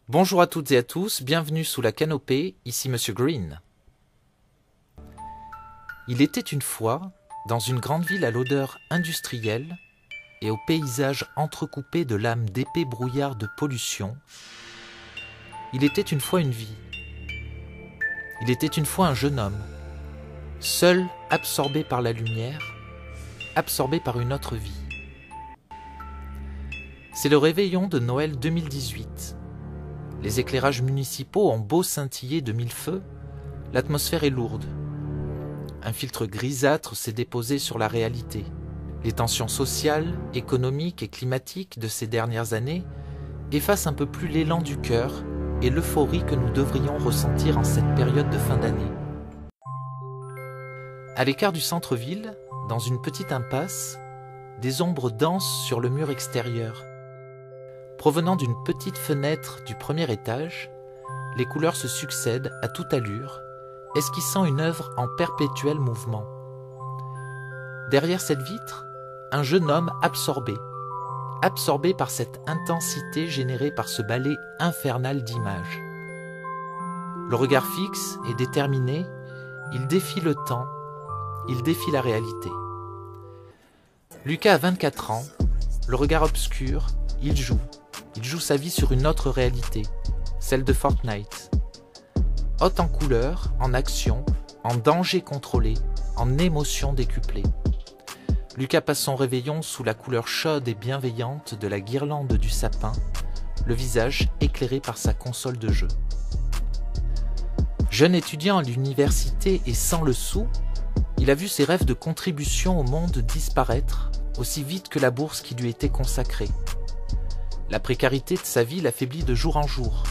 Bonjour à toutes et à tous, bienvenue sous la canopée, ici Monsieur Green. Il était une fois, dans une grande ville à l'odeur industrielle et au paysage entrecoupé de lames d'épais brouillards de pollution, il était une fois une vie. Il était une fois un jeune homme, seul, absorbé par la lumière, absorbé par une autre vie. C'est le réveillon de Noël 2018. Les éclairages municipaux ont beau scintiller de mille feux, l'atmosphère est lourde. Un filtre grisâtre s'est déposé sur la réalité. Les tensions sociales, économiques et climatiques de ces dernières années effacent un peu plus l'élan du cœur et l'euphorie que nous devrions ressentir en cette période de fin d'année. À l'écart du centre-ville, dans une petite impasse, des ombres dansent sur le mur extérieur. Provenant d'une petite fenêtre du premier étage, les couleurs se succèdent à toute allure, esquissant une œuvre en perpétuel mouvement. Derrière cette vitre, un jeune homme absorbé par cette intensité générée par ce ballet infernal d'images. Le regard fixe et déterminé, il défie le temps, il défie la réalité. Lucas a 24 ans, le regard obscur, il joue sa vie sur une autre réalité, celle de Fortnite. Haute en couleurs, en action, en danger contrôlé, en émotion décuplée. Lucas passe son réveillon sous la couleur chaude et bienveillante de la guirlande du sapin, le visage éclairé par sa console de jeu. Jeune étudiant à l'université et sans le sou, il a vu ses rêves de contribution au monde disparaître aussi vite que la bourse qui lui était consacrée. La précarité de sa vie l'affaiblit de jour en jour.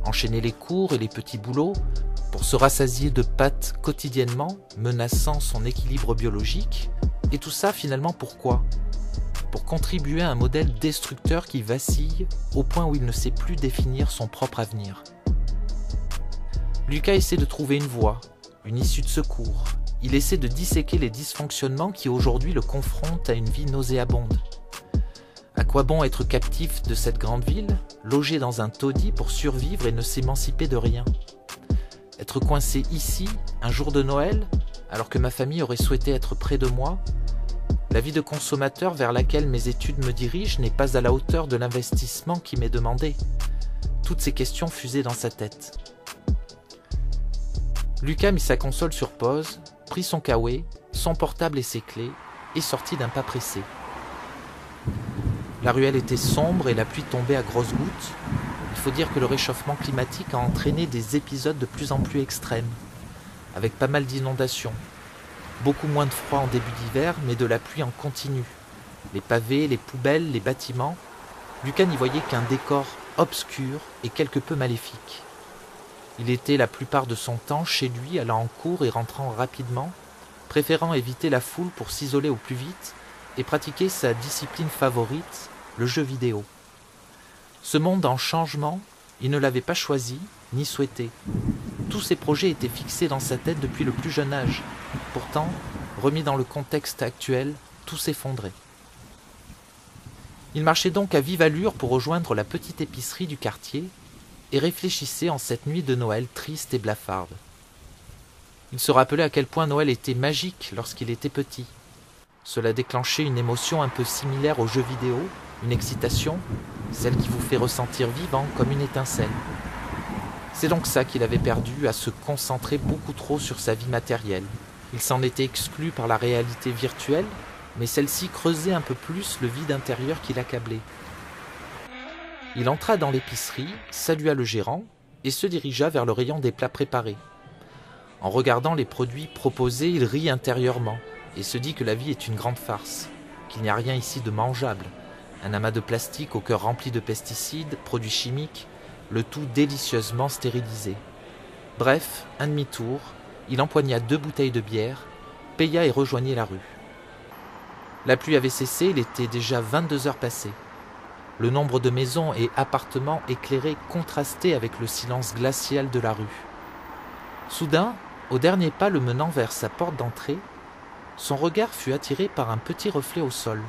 Enchaîner les cours et les petits boulots pour se rassasier de pâtes quotidiennement, menaçant son équilibre biologique, et tout ça finalement pourquoi ? Pour contribuer à un modèle destructeur qui vacille au point où il ne sait plus définir son propre avenir. Lucas essaie de trouver une voie, une issue de secours. Il essaie de disséquer les dysfonctionnements qui aujourd'hui le confrontent à une vie nauséabonde. À quoi bon être captif de cette grande ville, logé dans un taudis pour survivre et ne s'émanciper de rien ? Être coincé ici, un jour de Noël, alors que ma famille aurait souhaité être près de moi ? La vie de consommateur vers laquelle mes études me dirigent n'est pas à la hauteur de l'investissement qui m'est demandé. Toutes ces questions fusaient dans sa tête. Lucas mit sa console sur pause, prit son kawaii, son portable et ses clés, et sortit d'un pas pressé. La ruelle était sombre et la pluie tombait à grosses gouttes. Il faut dire que le réchauffement climatique a entraîné des épisodes de plus en plus extrêmes, avec pas mal d'inondations. Beaucoup moins de froid en début d'hiver, mais de la pluie en continu. Les pavés, les poubelles, les bâtiments, Lucas n'y voyait qu'un décor obscur et quelque peu maléfique. Il était la plupart de son temps chez lui, allant en cours et rentrant rapidement, préférant éviter la foule pour s'isoler au plus vite et pratiquer sa discipline favorite, le jeu vidéo. Ce monde en changement, il ne l'avait pas choisi, ni souhaité. Tous ses projets étaient fixés dans sa tête depuis le plus jeune âge. Pourtant, remis dans le contexte actuel, tout s'effondrait. Il marchait donc à vive allure pour rejoindre la petite épicerie du quartier et réfléchissait en cette nuit de Noël triste et blafarde. Il se rappelait à quel point Noël était magique lorsqu'il était petit. Cela déclenchait une émotion un peu similaire aux jeux vidéo, une excitation, celle qui vous fait ressentir vivant comme une étincelle. C'est donc ça qu'il avait perdu à se concentrer beaucoup trop sur sa vie matérielle. Il s'en était exclu par la réalité virtuelle, mais celle-ci creusait un peu plus le vide intérieur qui l'accablait. Il entra dans l'épicerie, salua le gérant et se dirigea vers le rayon des plats préparés. En regardant les produits proposés, il rit intérieurement et se dit que la vie est une grande farce, qu'il n'y a rien ici de mangeable, un amas de plastique au cœur rempli de pesticides, produits chimiques, le tout délicieusement stérilisé. Bref, un demi-tour, il empoigna 2 bouteilles de bière, paya et rejoignit la rue. La pluie avait cessé, il était déjà 22 heures passées. Le nombre de maisons et appartements éclairés contrastait avec le silence glacial de la rue. Soudain, au dernier pas le menant vers sa porte d'entrée, son regard fut attiré par un petit reflet au sol.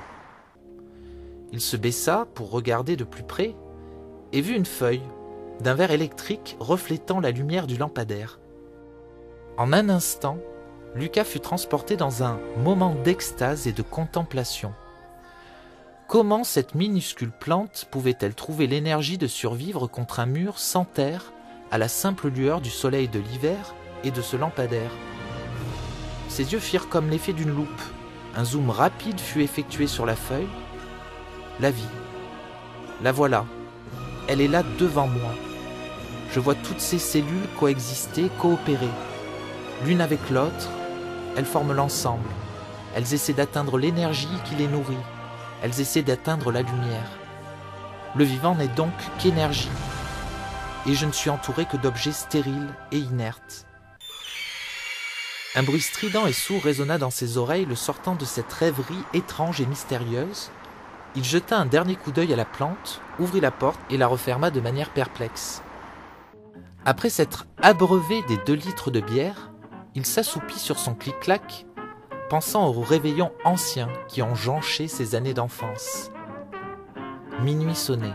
Il se baissa pour regarder de plus près et vit une feuille d'un verre électrique reflétant la lumière du lampadaire. En un instant, Lucas fut transporté dans un moment d'extase et de contemplation. Comment cette minuscule plante pouvait-elle trouver l'énergie de survivre contre un mur sans terre à la simple lueur du soleil de l'hiver et de ce lampadaire? Ses yeux firent comme l'effet d'une loupe. Un zoom rapide fut effectué sur la feuille. La vie. La voilà. Elle est là devant moi. Je vois toutes ces cellules coexister, coopérer. L'une avec l'autre, elles forment l'ensemble. Elles essaient d'atteindre l'énergie qui les nourrit. Elles essaient d'atteindre la lumière. Le vivant n'est donc qu'énergie. Et je ne suis entouré que d'objets stériles et inertes. Un bruit strident et sourd résonna dans ses oreilles, le sortant de cette rêverie étrange et mystérieuse. Il jeta un dernier coup d'œil à la plante, ouvrit la porte et la referma de manière perplexe. Après s'être abreuvé des 2 litres de bière, il s'assoupit sur son clic-clac, pensant aux réveillons anciens qui ont jonché ses années d'enfance. Minuit sonnait.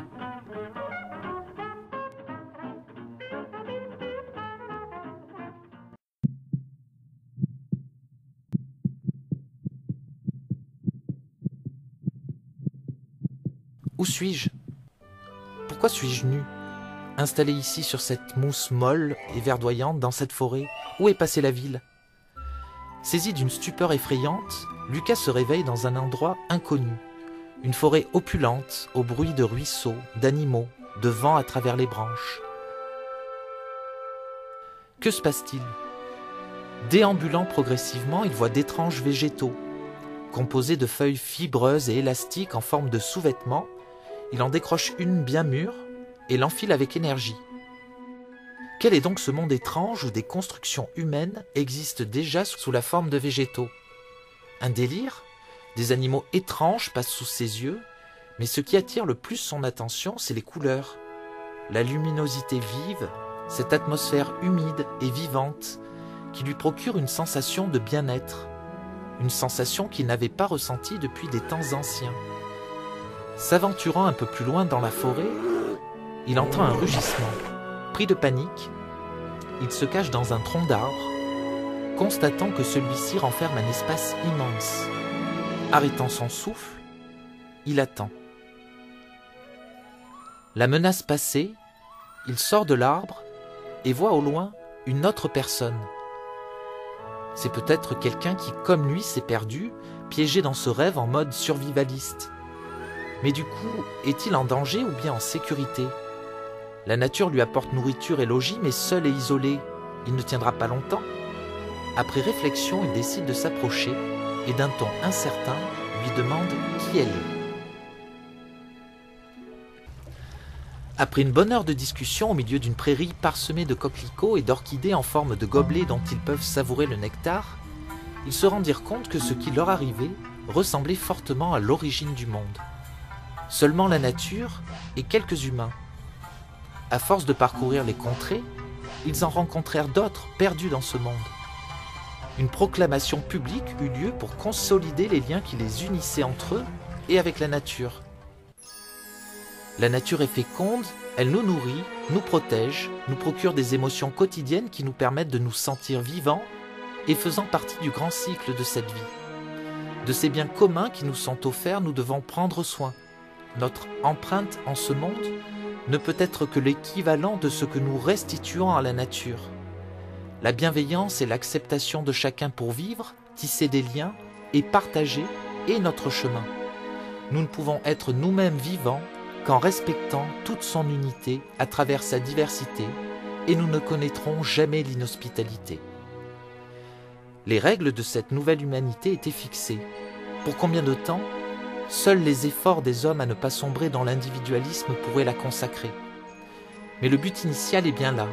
Où suis-je? Pourquoi suis-je nu? Installé ici sur cette mousse molle et verdoyante dans cette forêt, où est passée la ville? Saisi d'une stupeur effrayante, Lucas se réveille dans un endroit inconnu. Une forêt opulente, au bruit de ruisseaux, d'animaux, de vent à travers les branches. Que se passe-t-il? Déambulant progressivement, il voit d'étranges végétaux. Composés de feuilles fibreuses et élastiques en forme de sous-vêtements, il en décroche une bien mûre et l'enfile avec énergie. Quel est donc ce monde étrange où des constructions humaines existent déjà sous la forme de végétaux? Un délire? Des animaux étranges passent sous ses yeux, mais ce qui attire le plus son attention, c'est les couleurs. La luminosité vive, cette atmosphère humide et vivante qui lui procure une sensation de bien-être, une sensation qu'il n'avait pas ressentie depuis des temps anciens. S'aventurant un peu plus loin dans la forêt, il entend un rugissement. Pris de panique, il se cache dans un tronc d'arbre, constatant que celui-ci renferme un espace immense. Arrêtant son souffle, il attend. La menace passée, il sort de l'arbre et voit au loin une autre personne. C'est peut-être quelqu'un qui, comme lui, s'est perdu, piégé dans ce rêve en mode survivaliste. Mais du coup, est-il en danger ou bien en sécurité? La nature lui apporte nourriture et logis, mais seul et isolé, il ne tiendra pas longtemps. Après réflexion, il décide de s'approcher et d'un ton incertain, lui demande qui elle est. Après une bonne heure de discussion au milieu d'une prairie parsemée de coquelicots et d'orchidées en forme de gobelets dont ils peuvent savourer le nectar, ils se rendirent compte que ce qui leur arrivait ressemblait fortement à l'origine du monde. Seulement la nature et quelques humains. À force de parcourir les contrées, ils en rencontrèrent d'autres perdus dans ce monde. Une proclamation publique eut lieu pour consolider les liens qui les unissaient entre eux et avec la nature. La nature est féconde, elle nous nourrit, nous protège, nous procure des émotions quotidiennes qui nous permettent de nous sentir vivants et faisant partie du grand cycle de cette vie. De ces biens communs qui nous sont offerts, nous devons prendre soin. Notre empreinte en ce monde ne peut être que l'équivalent de ce que nous restituons à la nature. La bienveillance et l'acceptation de chacun pour vivre, tisser des liens et partager est notre chemin. Nous ne pouvons être nous-mêmes vivants qu'en respectant toute son unité à travers sa diversité et nous ne connaîtrons jamais l'inhospitalité. Les règles de cette nouvelle humanité étaient fixées. Pour combien de temps? Seuls les efforts des hommes à ne pas sombrer dans l'individualisme pourraient la consacrer. Mais le but initial est bien là,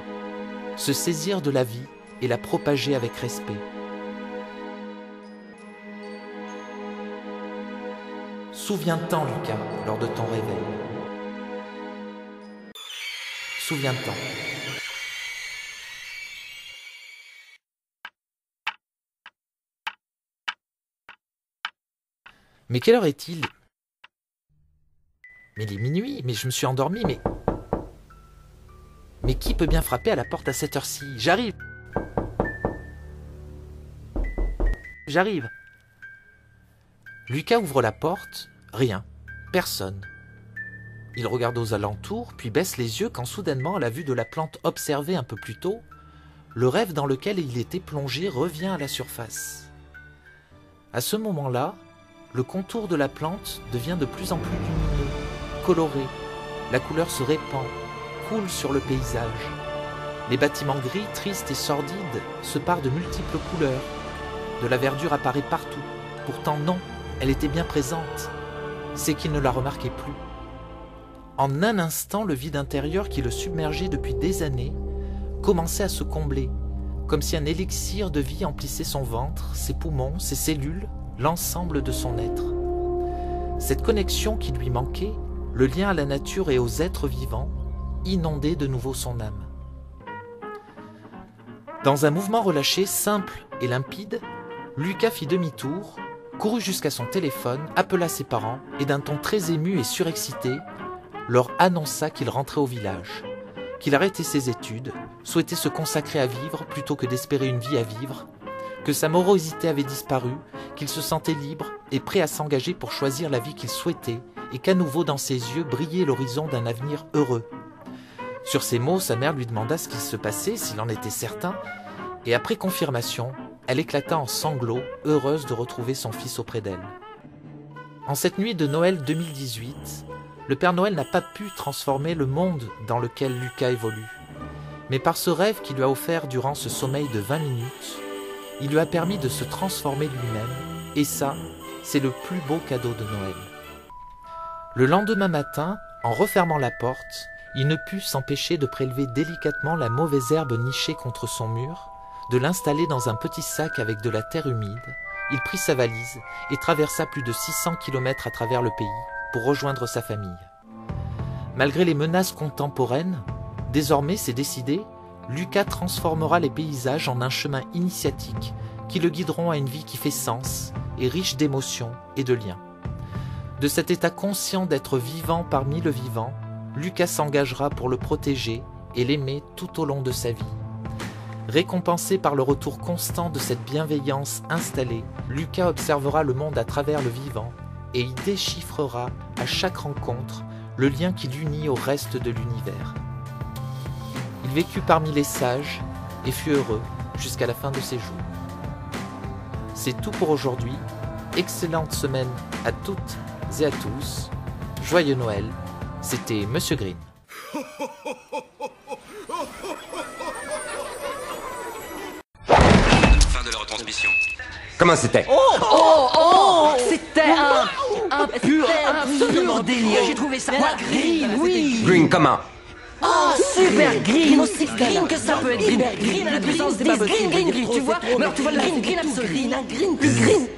se saisir de la vie et la propager avec respect. Souviens-t'en, Lucas, lors de ton réveil. Souviens-t'en. Mais quelle heure est-il? Mais il est minuit, mais je me suis endormi, mais... Mais qui peut bien frapper à la porte à cette heure-ci? J'arrive! J'arrive! Lucas ouvre la porte, rien, personne. Il regarde aux alentours, puis baisse les yeux quand soudainement, à la vue de la plante observée un peu plus tôt, le rêve dans lequel il était plongé revient à la surface. À ce moment-là, le contour de la plante devient de plus en plus lumineux, coloré, la couleur se répand, coule sur le paysage. Les bâtiments gris, tristes et sordides se parent de multiples couleurs. De la verdure apparaît partout. Pourtant non, elle était bien présente. C'est qu'il ne la remarquait plus. En un instant, le vide intérieur qui le submergeait depuis des années commençait à se combler, comme si un élixir de vie emplissait son ventre, ses poumons, ses cellules, l'ensemble de son être. Cette connexion qui lui manquait, le lien à la nature et aux êtres vivants, inondait de nouveau son âme. Dans un mouvement relâché, simple et limpide, Lucas fit demi-tour, courut jusqu'à son téléphone, appela ses parents et d'un ton très ému et surexcité, leur annonça qu'il rentrait au village, qu'il arrêtait ses études, souhaitait se consacrer à vivre plutôt que d'espérer une vie à vivre, que sa morosité avait disparu, qu'il se sentait libre et prêt à s'engager pour choisir la vie qu'il souhaitait et qu'à nouveau dans ses yeux brillait l'horizon d'un avenir heureux. Sur ces mots, sa mère lui demanda ce qui se passait, s'il en était certain, et après confirmation, elle éclata en sanglots, heureuse de retrouver son fils auprès d'elle. En cette nuit de Noël 2018, le Père Noël n'a pas pu transformer le monde dans lequel Lucas évolue. Mais par ce rêve qu'il lui a offert durant ce sommeil de 20 minutes, il lui a permis de se transformer lui-même, et ça, c'est le plus beau cadeau de Noël. Le lendemain matin, en refermant la porte, il ne put s'empêcher de prélever délicatement la mauvaise herbe nichée contre son mur, de l'installer dans un petit sac avec de la terre humide. Il prit sa valise et traversa plus de 600 km à travers le pays pour rejoindre sa famille. Malgré les menaces contemporaines, désormais c'est décidé, Lucas transformera les paysages en un chemin initiatique qui le guideront à une vie qui fait sens et riche d'émotions et de liens. De cet état conscient d'être vivant parmi le vivant, Lucas s'engagera pour le protéger et l'aimer tout au long de sa vie. Récompensé par le retour constant de cette bienveillance installée, Lucas observera le monde à travers le vivant et y déchiffrera à chaque rencontre le lien qui l'unit au reste de l'univers. Il vécut parmi les sages et fut heureux jusqu'à la fin de ses jours. C'est tout pour aujourd'hui. Excellente semaine à toutes et à tous. Joyeux Noël. C'était Monsieur Green. Fin de la retransmission. Comment c'était? C'était un pur délire. J'ai trouvé ça. Green, oui. Green, comment? Oh, super green, aussi green que ça peut être green. Green à la puissance des babes. Green, tu vois? Mais alors tu vois le green absolu. Green, plus green.